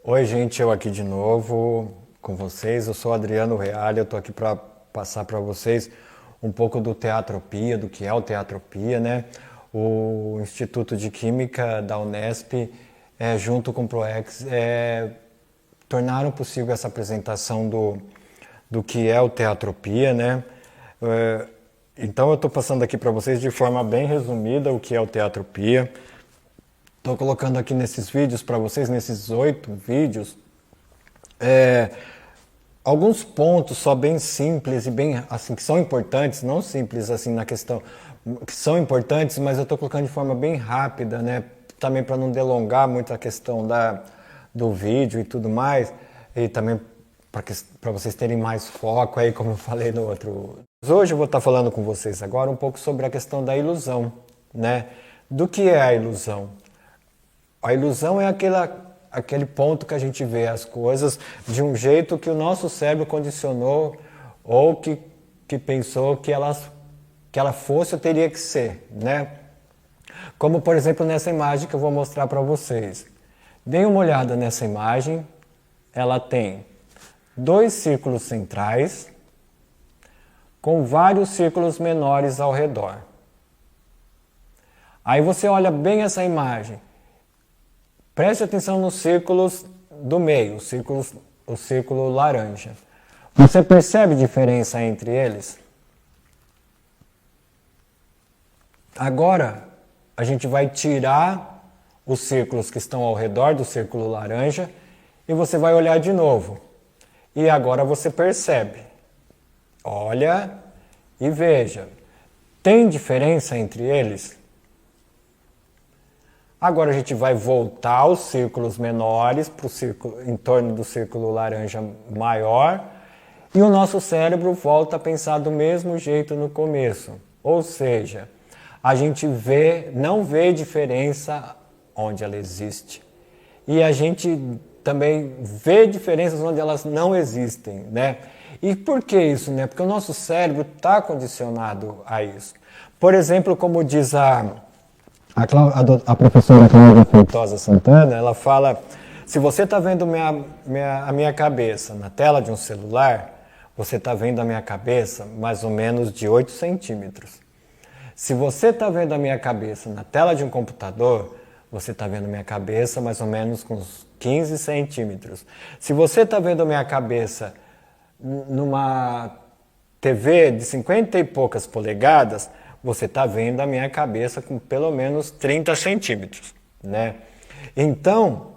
Oi, gente, eu aqui de novo com vocês. Eu sou Adriano Reale, eu tô aqui para passar para vocês um pouco do Teatropia, do que é o Teatropia, né? O Instituto de Química da Unesp, junto com o ProEx, tornaram possível essa apresentação do que é o Teatropia, né? Então eu estou passando aqui para vocês de forma bem resumida o que é o Teatropia. Estou colocando aqui nesses vídeos para vocês, nesses 8 vídeos, alguns pontos só bem simples e bem assim que são importantes, não simples assim na questão, que são importantes, mas eu estou colocando de forma bem rápida, né? Também para não delongar muito a questão do vídeo e tudo mais, e também para vocês terem mais foco aí, como eu falei no outro. Hoje eu vou estar falando com vocês agora um pouco sobre a questão da ilusão, né? Do que é a ilusão? A ilusão é aquele ponto que a gente vê as coisas de um jeito que o nosso cérebro condicionou ou que pensou que ela fosse ou teria que ser, né? Como, por exemplo, nessa imagem que eu vou mostrar para vocês. Deem uma olhada nessa imagem. Ela tem 2 círculos centrais com vários círculos menores ao redor. Aí você olha bem essa imagem. Preste atenção nos círculos do meio, o círculo laranja. Você percebe diferença entre eles? Agora, a gente vai tirar os círculos que estão ao redor do círculo laranja e você vai olhar de novo. E agora você percebe. Olha e veja. Tem diferença entre eles? Agora a gente vai voltar aos círculos menores para o círculo, em torno do círculo laranja maior, e o nosso cérebro volta a pensar do mesmo jeito no começo. Ou seja, a gente não vê diferença onde ela existe. E a gente também vê diferenças onde elas não existem, né? E por que isso, né? Porque o nosso cérebro está condicionado a isso. Por exemplo, como diz a professora Cláudia Feitosa Santana, ela fala, se você está vendo a minha cabeça na tela de um celular, você está vendo a minha cabeça mais ou menos de 8 centímetros. Se você está vendo a minha cabeça na tela de um computador, você está vendo a minha cabeça mais ou menos com uns 15 centímetros. Se você está vendo a minha cabeça numa TV de 50 e poucas polegadas, você está vendo a minha cabeça com pelo menos 30 centímetros, né? Então,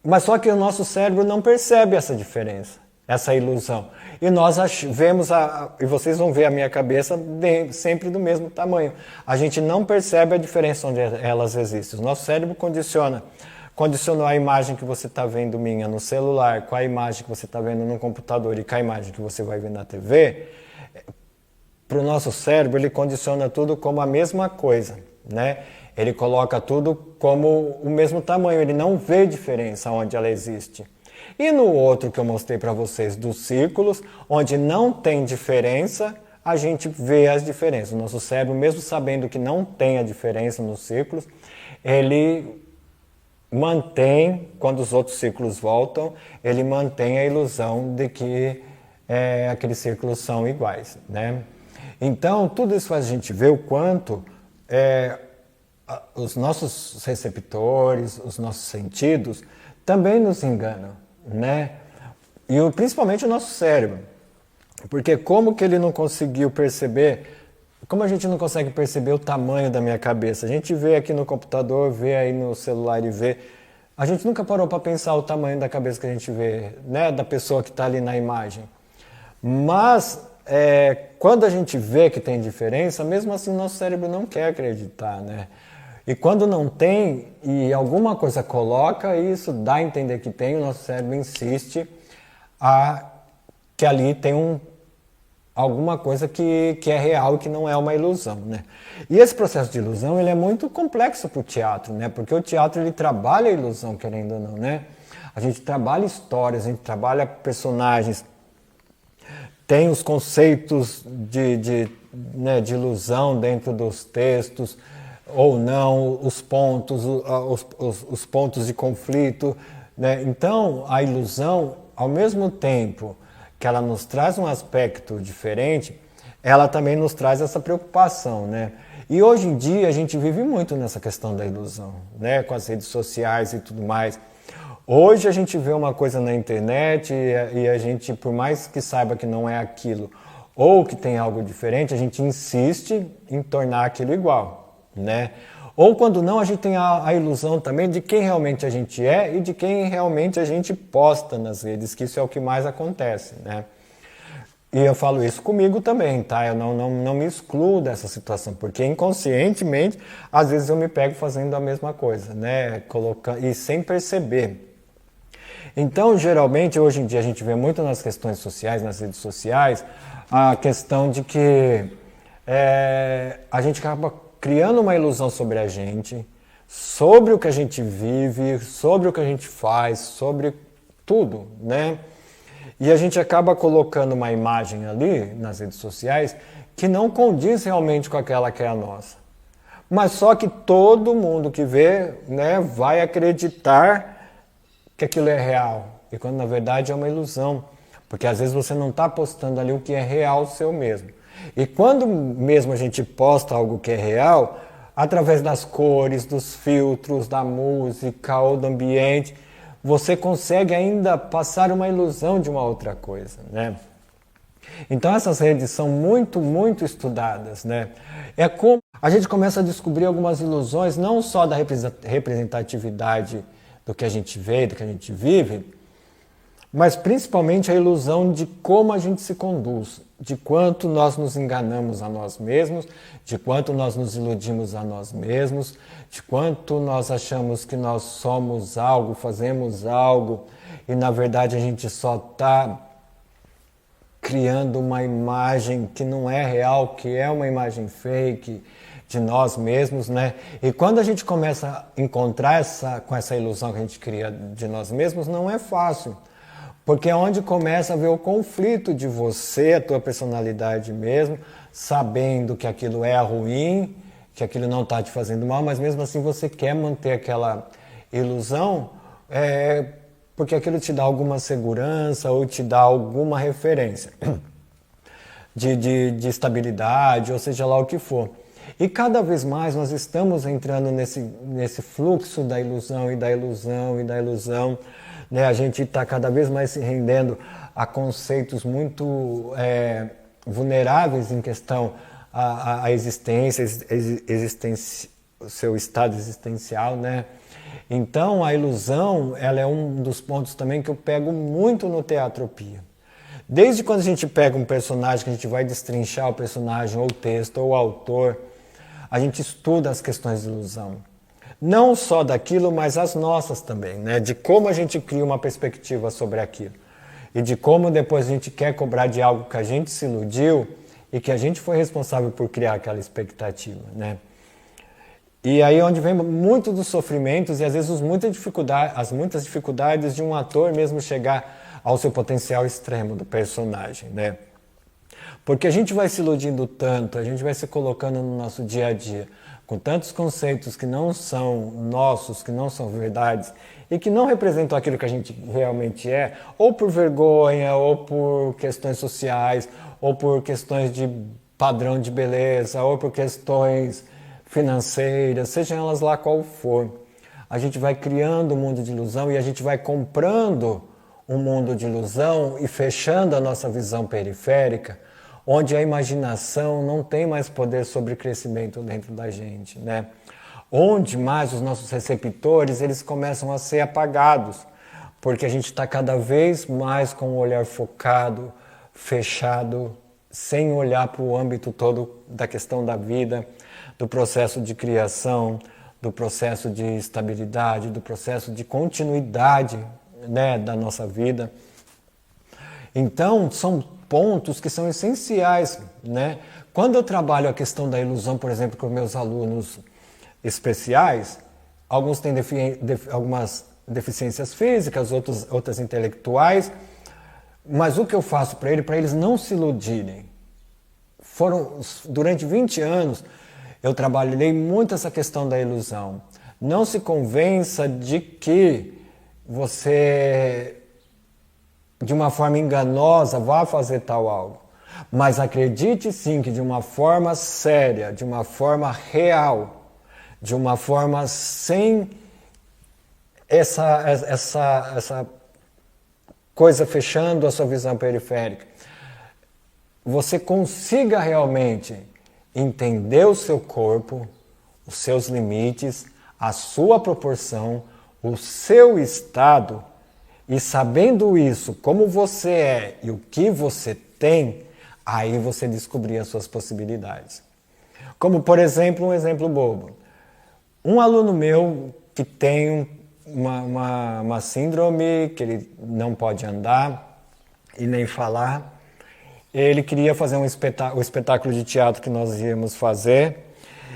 mas só que o nosso cérebro não percebe essa diferença, essa ilusão. E nós vemos, e vocês vão ver a minha cabeça sempre do mesmo tamanho. A gente não percebe a diferença onde elas existem. O nosso cérebro condicionou a imagem que você está vendo minha no celular, com a imagem que você está vendo no computador e com a imagem que você vai ver na TV. Para o nosso cérebro, ele condiciona tudo como a mesma coisa, né? Ele coloca tudo como o mesmo tamanho, ele não vê diferença onde ela existe. E no outro que eu mostrei para vocês, dos círculos, onde não tem diferença, a gente vê as diferenças. O nosso cérebro, mesmo sabendo que não tem a diferença nos círculos, ele mantém, quando os outros círculos voltam, ele mantém a ilusão de que aqueles círculos são iguais, né? Então, tudo isso faz a gente ver o quanto os nossos receptores, os nossos sentidos, também nos enganam, né? E principalmente o nosso cérebro. Porque como que ele não conseguiu perceber, como a gente não consegue perceber o tamanho da minha cabeça? A gente vê aqui no computador, vê aí no celular e vê. A gente nunca parou para pensar o tamanho da cabeça que a gente vê, né? Da pessoa que está ali na imagem. Mas quando a gente vê que tem diferença, mesmo assim o nosso cérebro não quer acreditar, né? E quando não tem, e alguma coisa coloca isso, dá a entender que tem, o nosso cérebro insiste que ali tem alguma coisa que é real e que não é uma ilusão, né? E esse processo de ilusão, ele é muito complexo para o teatro, né? Porque o teatro, ele trabalha a ilusão, querendo ou não, né? A gente trabalha histórias, a gente trabalha personagens, tem os conceitos de ilusão dentro dos textos, ou não, os pontos, os pontos de conflito, né? Então, a ilusão, ao mesmo tempo que ela nos traz um aspecto diferente, ela também nos traz essa preocupação, né? E hoje em dia a gente vive muito nessa questão da ilusão, né? Com as redes sociais e tudo mais. Hoje a gente vê uma coisa na internet e a gente, por mais que saiba que não é aquilo ou que tem algo diferente, a gente insiste em tornar aquilo igual, né? Ou quando não, a gente tem a ilusão também de quem realmente a gente é e de quem realmente a gente posta nas redes, que isso é o que mais acontece, né? E eu falo isso comigo também, tá? Eu não me excluo dessa situação, porque inconscientemente, às vezes eu me pego fazendo a mesma coisa, né? E sem perceber. Então, geralmente, hoje em dia, a gente vê muito nas questões sociais, nas redes sociais, a questão de que a gente acaba criando uma ilusão sobre a gente, sobre o que a gente vive, sobre o que a gente faz, sobre tudo, né? E a gente acaba colocando uma imagem ali nas redes sociais que não condiz realmente com aquela que é a nossa. Mas só que todo mundo que vê, né, vai acreditar que aquilo é real, e quando na verdade é uma ilusão, porque às vezes você não está postando ali o que é real seu mesmo. E quando mesmo a gente posta algo que é real, através das cores, dos filtros, da música ou do ambiente, você consegue ainda passar uma ilusão de uma outra coisa, né? Então essas redes são muito, muito estudadas, né? É como a gente começa a descobrir algumas ilusões, não só da representatividade do que a gente vê, do que a gente vive, mas principalmente a ilusão de como a gente se conduz, de quanto nós nos enganamos a nós mesmos, de quanto nós nos iludimos a nós mesmos, de quanto nós achamos que nós somos algo, fazemos algo, e na verdade a gente só está criando uma imagem que não é real, que é uma imagem fake de nós mesmos, né? E quando a gente começa a encontrar com essa ilusão que a gente cria de nós mesmos, não é fácil. Porque é onde começa a ver o conflito de você, a tua personalidade mesmo, sabendo que aquilo é ruim, que aquilo não está te fazendo mal, mas mesmo assim você quer manter aquela ilusão, porque aquilo te dá alguma segurança ou te dá alguma referência de estabilidade, ou seja lá o que for. E cada vez mais nós estamos entrando nesse fluxo da ilusão e da ilusão e da ilusão, né? A gente está cada vez mais se rendendo a conceitos muito vulneráveis em questão à existência, o seu estado existencial, né? Então a ilusão, ela é um dos pontos também que eu pego muito no teatropia. Desde quando a gente pega um personagem, que a gente vai destrinchar o personagem, ou o texto, ou o autor, a gente estuda as questões de ilusão. Não só daquilo, mas as nossas também, né? De como a gente cria uma perspectiva sobre aquilo. E de como depois a gente quer cobrar de algo que a gente se iludiu e que a gente foi responsável por criar aquela expectativa, né? E aí é onde vem muito dos sofrimentos e às vezes as muitas dificuldades de um ator mesmo chegar ao seu potencial extremo do personagem, né? Porque a gente vai se iludindo tanto, a gente vai se colocando no nosso dia a dia com tantos conceitos que não são nossos, que não são verdades e que não representam aquilo que a gente realmente é, ou por vergonha, ou por questões sociais, ou por questões de padrão de beleza, ou por questões financeiras, sejam elas lá qual for. A gente vai criando um mundo de ilusão e a gente vai comprando um mundo de ilusão e fechando a nossa visão periférica, onde a imaginação não tem mais poder sobre crescimento dentro da gente, né? Onde mais os nossos receptores eles começam a ser apagados, porque a gente está cada vez mais com o olhar focado, fechado, sem olhar para o âmbito todo da questão da vida, do processo de criação, do processo de estabilidade, do processo de continuidade, né, da nossa vida. Então, são pontos que são essenciais, né? Quando eu trabalho a questão da ilusão, por exemplo, com meus alunos especiais, alguns têm algumas deficiências físicas, outras intelectuais, mas o que eu faço para eles não se iludirem. Durante 20 anos, eu trabalhei muito essa questão da ilusão. Não se convença de que você, de uma forma enganosa, vá fazer tal algo. Mas acredite sim que de uma forma séria, de uma forma real, de uma forma sem essa coisa fechando a sua visão periférica, você consiga realmente entender o seu corpo, os seus limites, a sua proporção, o seu estado, e sabendo isso, como você é e o que você tem, aí você descobrir as suas possibilidades. Como, por exemplo, um exemplo bobo. Um aluno meu que tem uma síndrome, que ele não pode andar e nem falar, ele queria fazer o espetáculo de teatro que nós íamos fazer,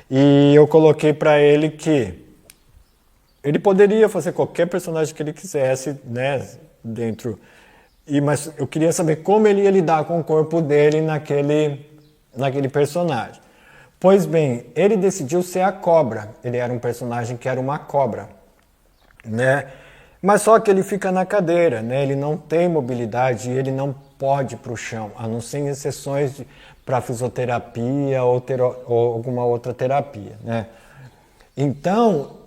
e eu coloquei para ele que ele poderia fazer qualquer personagem que ele quisesse, né, dentro, mas eu queria saber como ele ia lidar com o corpo dele naquele personagem. Pois bem, ele decidiu ser a cobra. Ele era um personagem que era uma cobra, né? Mas só que ele fica na cadeira, né? Ele não tem mobilidade e ele não pode ir para o chão, a não ser em exceções para fisioterapia ou alguma outra terapia, né? Então,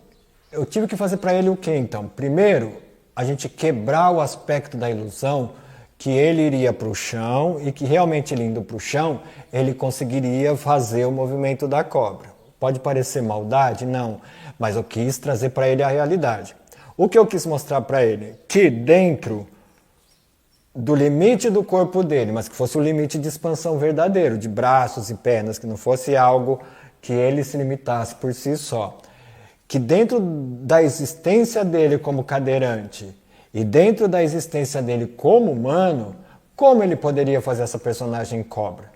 eu tive que fazer para ele o quê, então? Primeiro, a gente quebrar o aspecto da ilusão que ele iria para o chão e que realmente ele indo para o chão, ele conseguiria fazer o movimento da cobra. Pode parecer maldade? Não, mas eu quis trazer para ele a realidade. O que eu quis mostrar para ele? Que dentro do limite do corpo dele, mas que fosse o limite de expansão verdadeiro, de braços e pernas, que não fosse algo que ele se limitasse por si só. Que dentro da existência dele como cadeirante e dentro da existência dele como humano, como ele poderia fazer essa personagem cobra?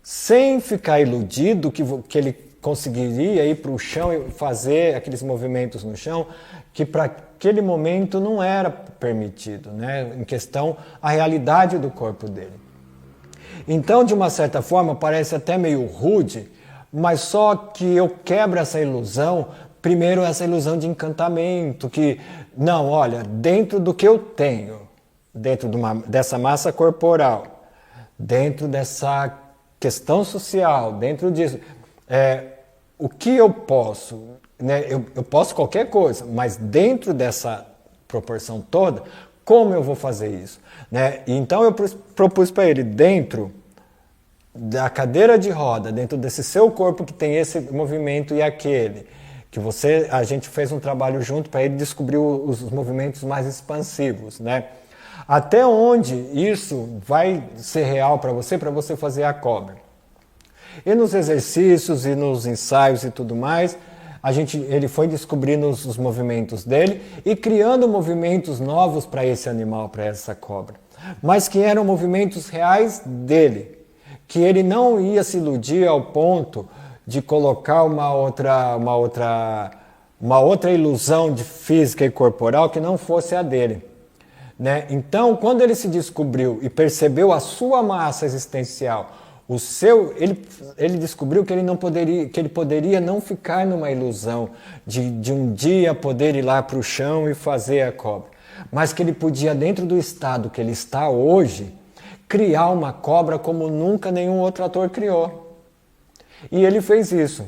Sem ficar iludido que ele conseguiria ir para o chão e fazer aqueles movimentos no chão, que para aquele momento não era permitido, né? Em questão a realidade do corpo dele. Então, de uma certa forma, parece até meio rude, mas só que eu quebro essa ilusão. Primeiro, essa ilusão de encantamento, que, não, olha, dentro do que eu tenho, dentro dessa massa corporal, dentro dessa questão social, dentro disso, o que eu posso, né? Eu posso qualquer coisa, mas dentro dessa proporção toda, como eu vou fazer isso? Né? E então eu propus para ele, dentro da cadeira de roda, dentro desse seu corpo que tem esse movimento e aquele, que a gente fez um trabalho junto para ele descobrir os movimentos mais expansivos, né? Até onde isso vai ser real para você fazer a cobra. E nos exercícios e nos ensaios e tudo mais, ele foi descobrindo os movimentos dele e criando movimentos novos para esse animal, para essa cobra. Mas que eram movimentos reais dele, que ele não ia se iludir ao ponto de colocar uma outra ilusão de física e corporal que não fosse a dele, né? Então, quando ele se descobriu e percebeu a sua massa existencial, ele descobriu que ele poderia não ficar numa ilusão de um dia poder ir lá para o chão e fazer a cobra, mas que ele podia, dentro do estado que ele está hoje, criar uma cobra como nunca nenhum outro ator criou. E ele fez isso.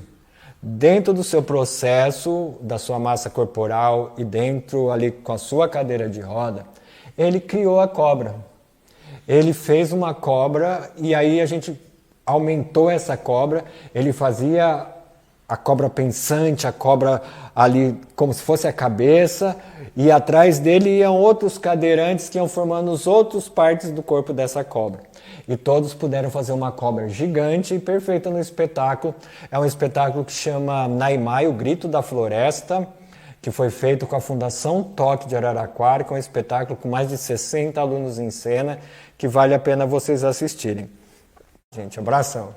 Dentro do seu processo, da sua massa corporal e dentro ali com a sua cadeira de roda, ele criou a cobra. Ele fez uma cobra e aí a gente aumentou essa cobra. Ele fazia a cobra pensante, a cobra ali como se fosse a cabeça, e atrás dele iam outros cadeirantes que iam formando as outras partes do corpo dessa cobra. E todos puderam fazer uma cobra gigante e perfeita no espetáculo. É um espetáculo que chama Naimai, o Grito da Floresta, que foi feito com a Fundação Toque de Araraquara, que é um espetáculo com mais de 60 alunos em cena, que vale a pena vocês assistirem. Gente, abração!